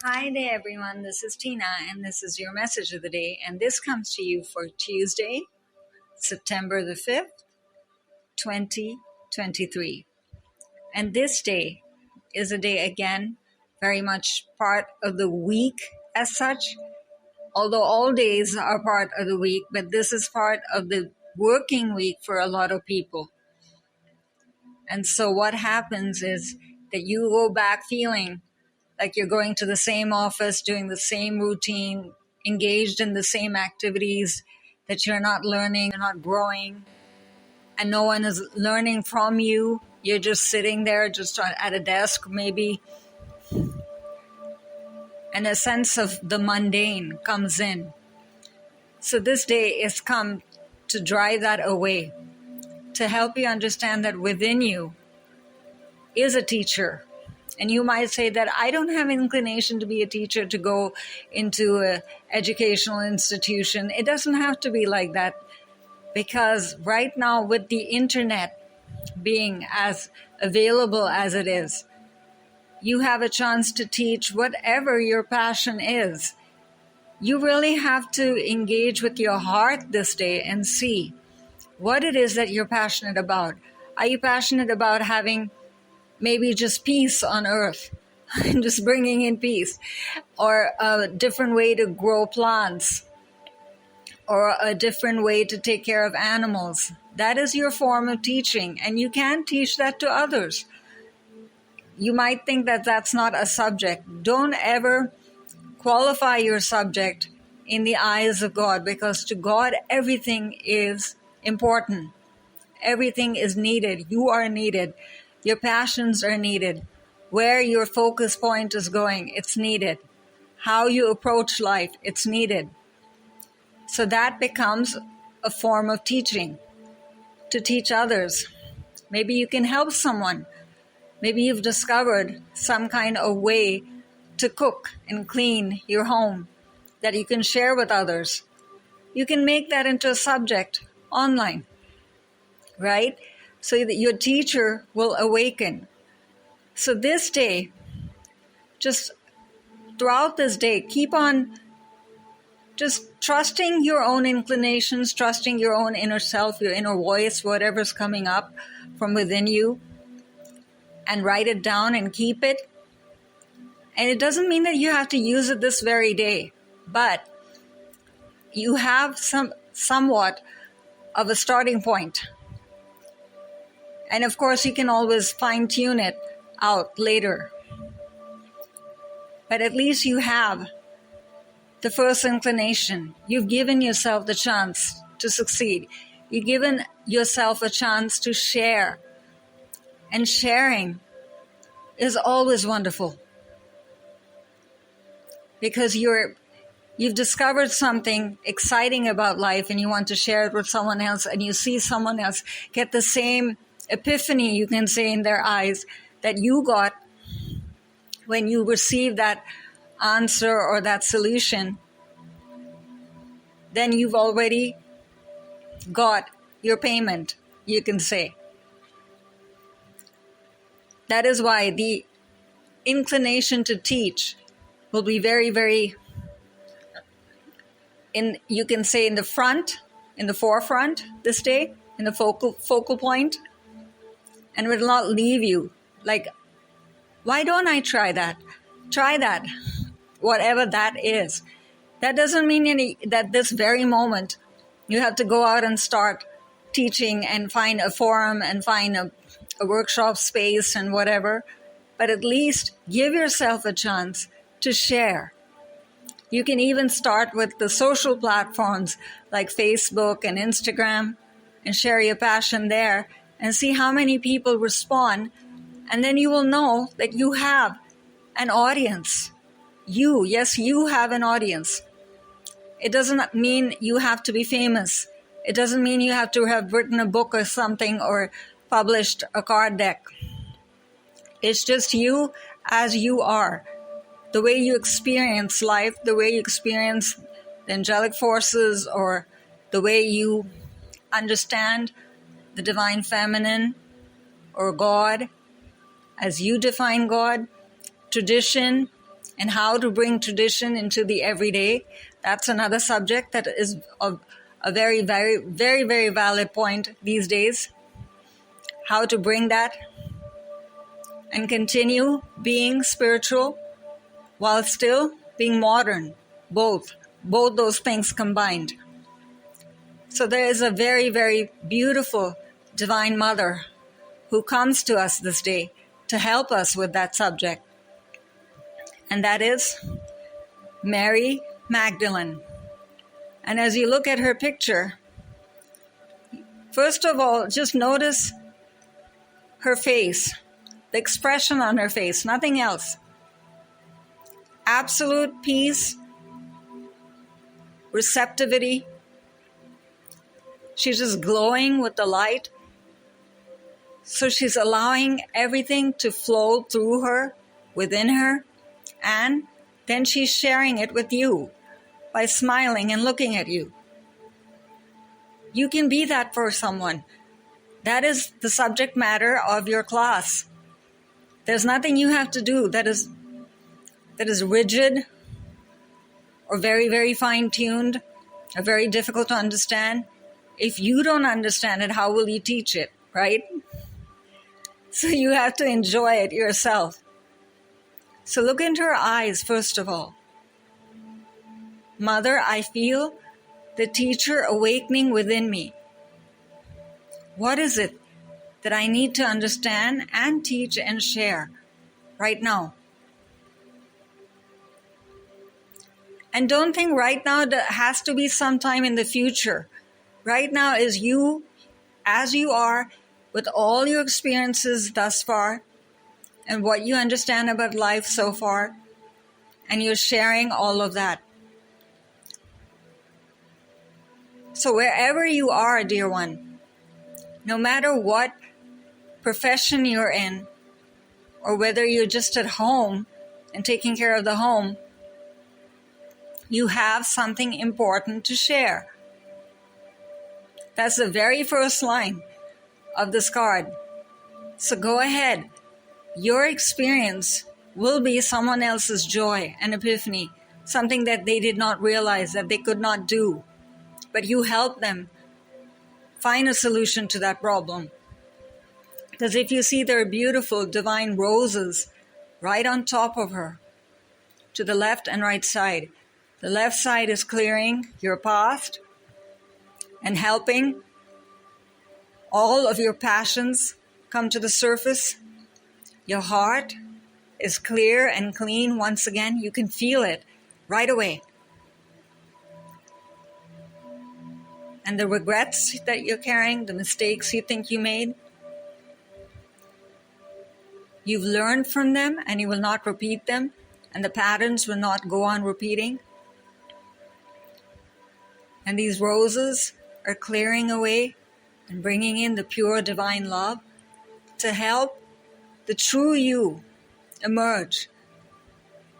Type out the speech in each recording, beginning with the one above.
Hi there, everyone. This is Tina, and this is your message of the day. And this comes to you for Tuesday, September the 5th, 2023. And this day is a day, again, very much part of the week as such. Although all days are part of the week, but this is part of the working week for a lot of people. And so what happens is that you go back feeling like you're going to the same office, doing the same routine, engaged in the same activities, that you're not learning, you're not growing, and no one is learning from you. You're just sitting there, just at a desk maybe. And a sense of the mundane comes in. So this day is come to drive that away, to help you understand that within you is a teacher. And you might say that I don't have inclination to be a teacher, to go into an educational institution. It doesn't have to be like that, because right now with the internet being as available as it is, you have a chance to teach whatever your passion is. You really have to engage with your heart this day and see what it is that you're passionate about. Are you passionate about having maybe just peace on earth and just bringing in peace, or a different way to grow plants, or a different way to take care of animals? That is your form of teaching, and you can teach that to others. You might think that that's not a subject. Don't ever qualify your subject in the eyes of God, because to God everything is important. Everything is needed. You are needed. Your passions are needed. Where your focus point is going, it's needed. How you approach life, it's needed. So that becomes a form of teaching, to teach others. Maybe you can help someone. Maybe you've discovered some kind of way to cook and clean your home that you can share with others. You can make that into a subject online, right? So that your teacher will awaken. So this day, just throughout this day, keep on just trusting your own inclinations, trusting your own inner self, your inner voice, whatever's coming up from within you, and write it down and keep it. And it doesn't mean that you have to use it this very day, but you have somewhat of a starting point. And of course, you can always fine-tune it out later. But at least you have the first inclination. You've given yourself the chance to succeed. You've given yourself a chance to share. And sharing is always wonderful, because you've discovered something exciting about life and you want to share it with someone else, and you see someone else get the same epiphany, you can say, in their eyes that you got when you received that answer or that solution. Then you've already got your payment, you can say. That is why the inclination to teach will be very, very, you can say, in the forefront this day, in the focal point. And will not leave you like, why don't I try that? Try that, whatever that is. That doesn't mean that this very moment you have to go out and start teaching and find a forum and find a workshop space and whatever. But at least give yourself a chance to share. You can even start with the social platforms like Facebook and Instagram and share your passion there, and see how many people respond, and then you will know that you have an audience. You have an audience. It doesn't mean you have to be famous. It doesn't mean you have to have written a book or something or published a card deck. It's just you as you are. The way you experience life, the way you experience the angelic forces, or the way you understand the divine feminine or God as you define God, tradition, and how to bring tradition into the everyday. That's another subject that is a very, very, very, very valid point these days. How to bring that and continue being spiritual while still being modern. Both those things combined. So there is a very, very beautiful Divine Mother who comes to us this day to help us with that subject. And that is Mary Magdalene. And as you look at her picture, first of all, just notice her face, the expression on her face, nothing else. Absolute peace, receptivity. She's just glowing with the light. So she's allowing everything to flow through her, within her, and then she's sharing it with you by smiling and looking at you. You can be that for someone. That is the subject matter of your class. There's nothing you have to do that is rigid or very, very fine-tuned or very difficult to understand. If you don't understand it, how will you teach it, right? So you have to enjoy it yourself. So look into her eyes, first of all. Mother, I feel the teacher awakening within me. What is it that I need to understand and teach and share right now? And don't think right now that has to be sometime in the future. Right now is you, as you are, with all your experiences thus far, and what you understand about life so far, and you're sharing all of that. So wherever you are, dear one, no matter what profession you're in, or whether you're just at home and taking care of the home, you have something important to share. That's the very first line of this card. So go ahead. Your experience will be someone else's joy and epiphany, something that they did not realize that they could not do. But you help them find a solution to that problem. Because if you see there are beautiful divine roses right on top of her, to the left and right side. The left side is clearing your past and helping all of your passions come to the surface. Your heart is clear and clean once again. You can feel it right away. And the regrets that you're carrying, the mistakes you think you made, you've learned from them and you will not repeat them, and the patterns will not go on repeating. And these roses are clearing away and bringing in the pure divine love to help the true you emerge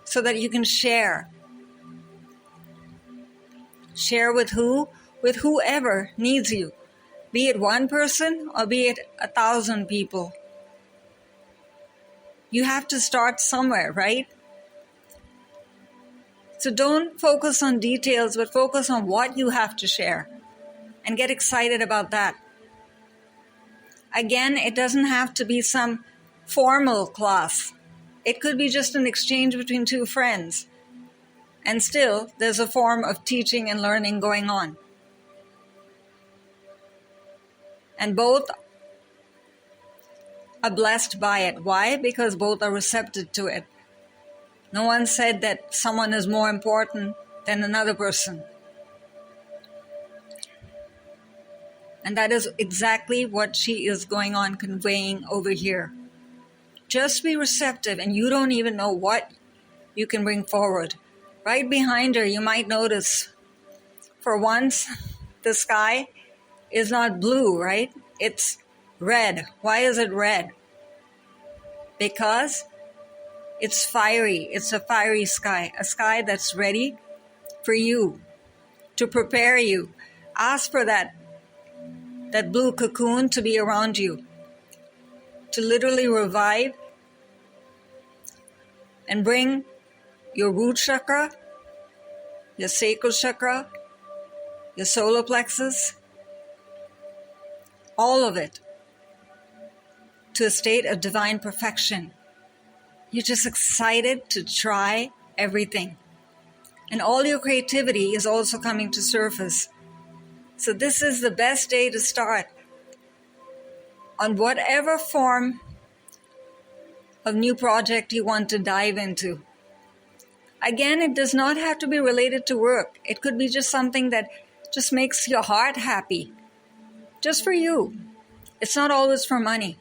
so that you can share. Share with who? With whoever needs you. Be it one person or be it 1,000 people. You have to start somewhere, right? So don't focus on details, but focus on what you have to share and get excited about that. Again, it doesn't have to be some formal class. It could be just an exchange between two friends. And still, there's a form of teaching and learning going on. And both are blessed by it. Why? Because both are receptive to it. No one said that someone is more important than another person. And that is exactly what she is going on conveying over here. Just be receptive, and you don't even know what you can bring forward. Right behind her, you might notice, for once, the sky is not blue, right? It's red. Why is it red? Because it's fiery. It's a fiery sky, a sky that's ready for you, to prepare you. Ask for that blue cocoon to be around you, to literally revive and bring your root chakra, your sacral chakra, your solar plexus, all of it, to a state of divine perfection. You're just excited to try everything. And all your creativity is also coming to surface. So this is the best day to start on whatever form of new project you want to dive into. Again, it does not have to be related to work. It could be just something that just makes your heart happy. Just for you. It's not always for money.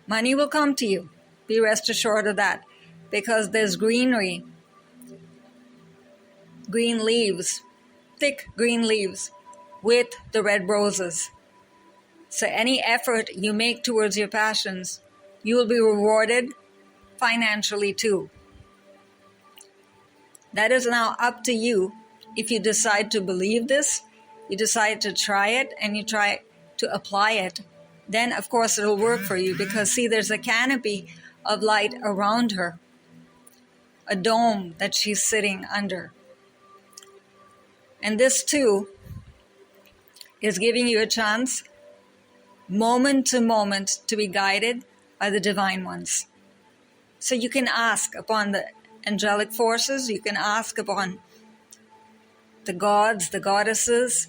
Money will come to you. Be rest assured of that. Because there's greenery, green leaves, thick green leaves with the red roses. So any effort you make towards your passions, you will be rewarded financially too. That is now up to you. If you decide to believe this, you decide to try it, and you try to apply it, then of course it'll work for you, because see, there's a canopy of light around her, a dome that she's sitting under. And this too is giving you a chance, moment to moment, to be guided by the divine ones. So you can ask upon the angelic forces, you can ask upon the gods, the goddesses,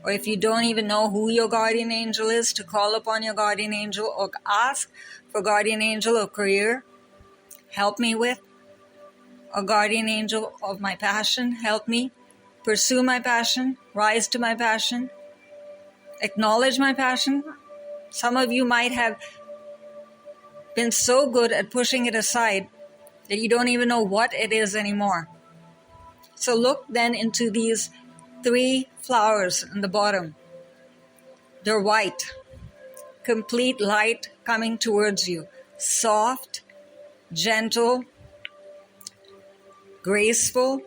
or if you don't even know who your guardian angel is, to call upon your guardian angel or ask for guardian angel of career, help me with, or guardian angel of my passion, help me pursue my passion, rise to my passion, acknowledge my passion. Some of you might have been so good at pushing it aside that you don't even know what it is anymore. So look then into these 3 flowers in the bottom. They're white, complete light coming towards you, soft, gentle, graceful,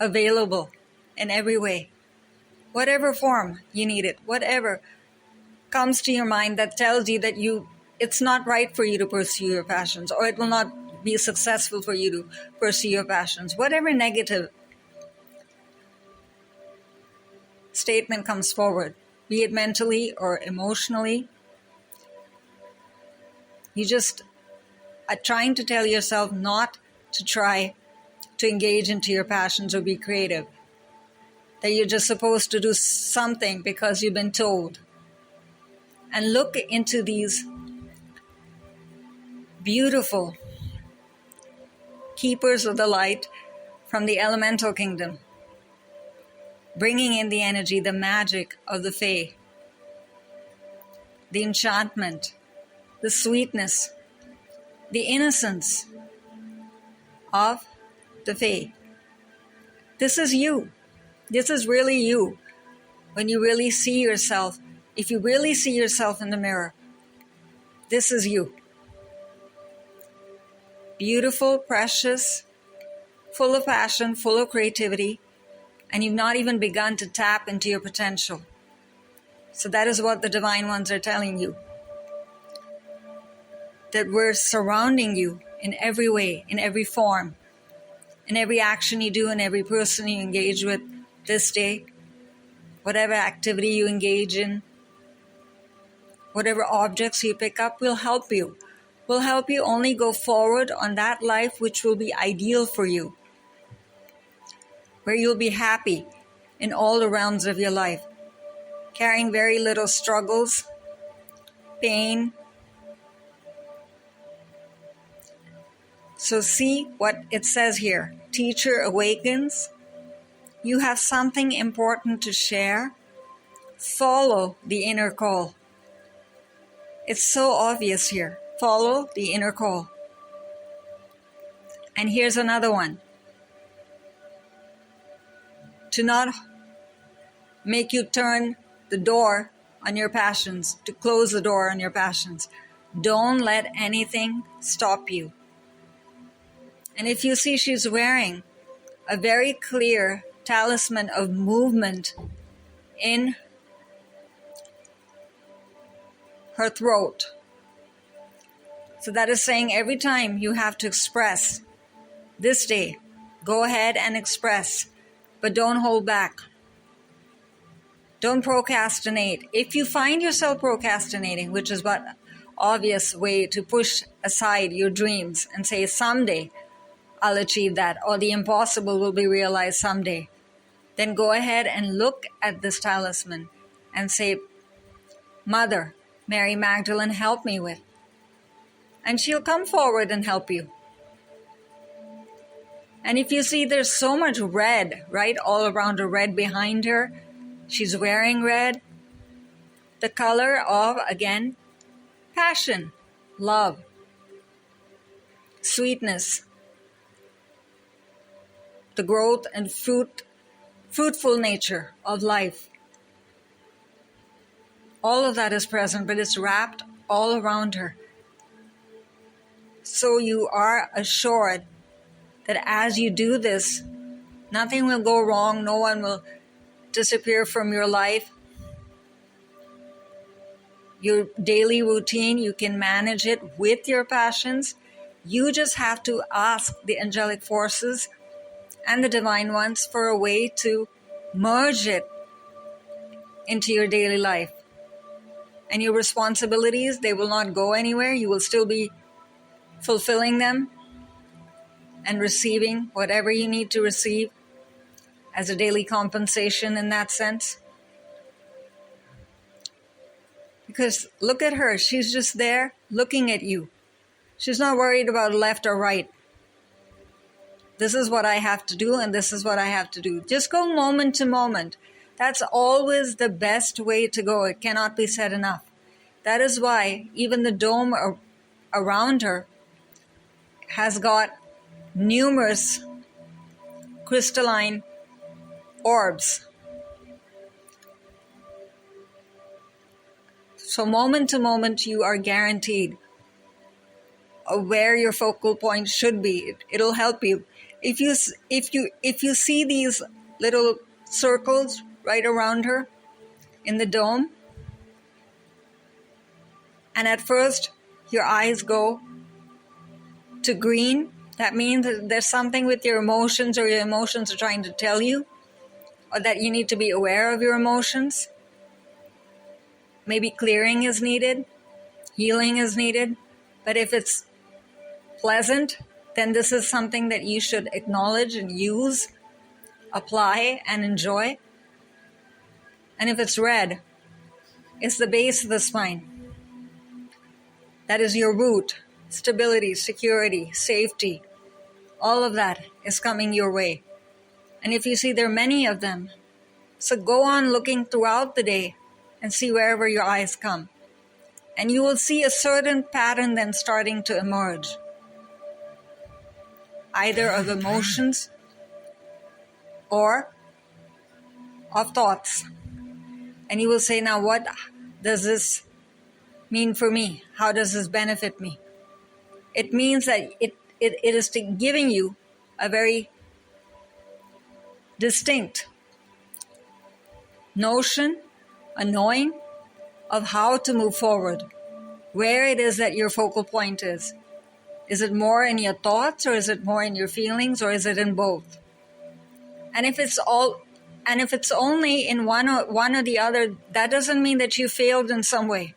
available in every way. Whatever form you need it, whatever comes to your mind that tells you that it's not right for you to pursue your passions, or it will not be successful for you to pursue your passions. Whatever negative statement comes forward, be it mentally or emotionally, you just are trying to tell yourself not to try to engage into your passions or be creative. That you're just supposed to do something because you've been told. And look into these beautiful keepers of the light from the elemental kingdom, bringing in the energy, the magic of the Fae, the enchantment, the sweetness, the innocence of the Fae. This is you. This is really you. When you really see yourself, if you really see yourself in the mirror, this is you. Beautiful, precious, full of passion, full of creativity, and you've not even begun to tap into your potential. So that is what the divine ones are telling you. That we're surrounding you in every way, in every form, in every action you do, in every person you engage with this day, whatever activity you engage in, whatever objects you pick up will help you. Will help you only go forward on that life which will be ideal for you, where you'll be happy in all the realms of your life, carrying very little struggles, pain. So see what it says here. Teacher Awakens. You have something important to share. Follow the inner call. It's so obvious here. Follow the inner call. And here's another one. To not make you turn the door on your passions, to close the door on your passions. Don't let anything stop you. And if you see she's wearing a very clear talisman of movement in her throat, So that is saying every time you have to express this day, go ahead and express, but don't hold back. Don't procrastinate. If you find yourself procrastinating, which is what obvious way to push aside your dreams and say, someday I'll achieve that, or the impossible will be realized someday, then go ahead and look at this talisman and say, Mother Mary Magdalene, help me with. And she'll come forward and help you. And if you see there's so much red, right, all around her, red behind her, she's wearing red, the color of, again, passion, love, sweetness, the growth and fruitful nature of life. All of that is present, but it's wrapped all around her. So you are assured that as you do this, nothing will go wrong, no one will disappear from your life. Your daily routine, you can manage it with your passions. You just have to ask the angelic forces and the divine ones for a way to merge it into your daily life. And your responsibilities, they will not go anywhere. You will still be fulfilling them and receiving whatever you need to receive as a daily compensation in that sense. Because look at her, she's just there looking at you. She's not worried about left or right. This is what I have to do and this is what I have to do. Just go moment to moment. That's always the best way to go. It cannot be said enough. That is why even the dome around her has got numerous crystalline orbs. So moment to moment, you are guaranteed of where your focal point should be. It'll help you. If you see these little circles right around her in the dome, and at first your eyes go to green, that means that there's something with your emotions, or your emotions are trying to tell you, or that you need to be aware of your emotions. Maybe clearing is needed, healing is needed. But if it's pleasant, then this is something that you should acknowledge and use, apply, and enjoy. And if it's red, it's the base of the spine. That is your root, stability, security, safety. All of that is coming your way. And if you see there are many of them, so go on looking throughout the day and see wherever your eyes come. And you will see a certain pattern then starting to emerge, either of emotions or of thoughts. And you will say, now what does this mean for me? How does this benefit me? It means that it is giving you a very distinct notion, a knowing of how to move forward, where it is that your focal point is. Is it more in your thoughts, or is it more in your feelings, or is it in both? And if it's only in one or the other, that doesn't mean that you failed in some way.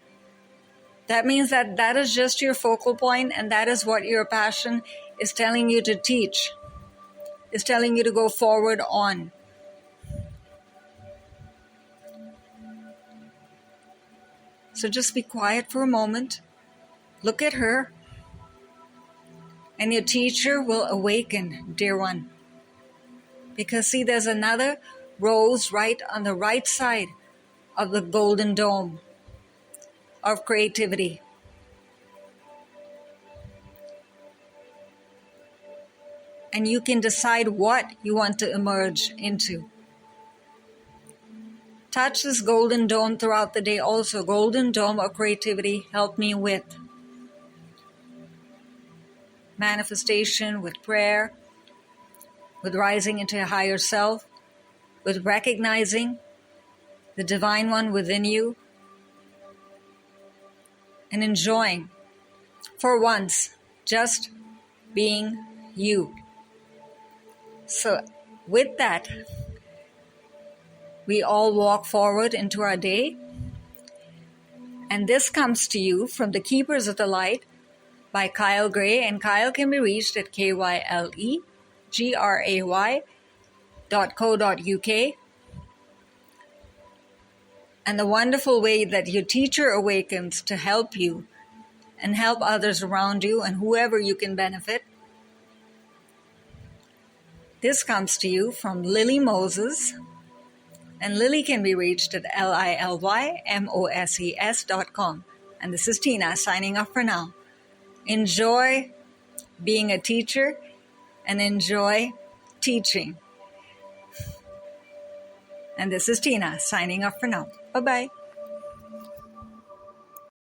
That means that that is just your focal point, and that is what your passion is telling you to teach, is telling you to go forward on. So just be quiet for a moment. Look at her. And your teacher will awaken, dear one. Because see, there's another rose right on the right side of the golden dome of creativity. And you can decide what you want to emerge into. Touch this golden dome throughout the day also. Golden dome of creativity, help me with manifestation, with prayer, with rising into a higher self, with recognizing the divine one within you, and enjoying for once, just being you. So with that, we all walk forward into our day. And this comes to you from The Keepers of the Light by Kyle Gray. And Kyle can be reached at kylegray.co.uk. And the wonderful way that your teacher awakens to help you and help others around you and whoever you can benefit. This comes to you from Lily Moses. And Lily can be reached at lilymoses.com. And this is Tina signing off for now. Enjoy being a teacher and enjoy teaching. And this is Tina signing off for now. Bye-bye.